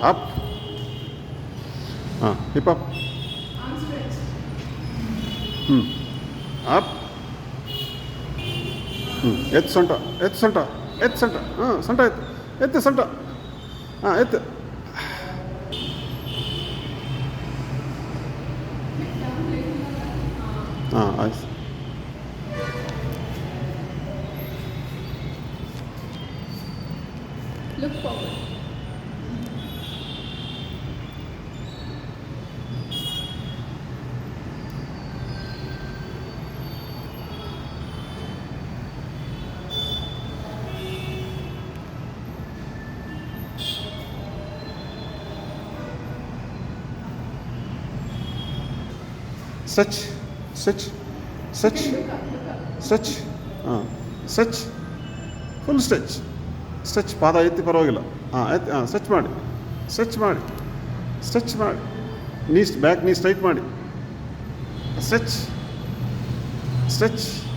Up. ಹಾಂ, hip up. ಹ್ಞೂ, up. ಹ್ಞೂ, ಎತ್ತು ಸೊಂಟ, ಎತ್ತು ಸೊಂಟ, ಎತ್ತು ಸೊಂಟ. ಹಾಂ, ಸೊಂಟ ಎತ್ತು, ಎತ್ತು ಸೊಂಟ. ಹಾಂ, ಎತ್ತು. ಹಾಂ, ಆಯ್ತು. Look forward. Stretch, stretch, stretch, Look up, look up. Stretch. ಹಾಂ, ಸ್ಟ್ರೆಚ್, ಫುಲ್ ಸ್ಟ್ರೆಚ್. ಸ್ಟ್ರೆಚ್, ಪಾದ ಎತ್ತಿ ಪರವಾಗಿಲ್ಲ. ಹಾಂ, ಎತ್ತಿ. ಹಾಂ, ಸ್ಟ್ರೆಚ್ ಮಾಡಿ, ಸ್ಟ್ರೆಚ್ ಮಾಡಿ, ಸ್ಟ್ರೆಚ್ ಮಾಡಿ. ಬ್ಯಾಕ್ ನೀ ಸ್ಟ್ರೈಟ್ ಮಾಡಿ. Stretch, stretch.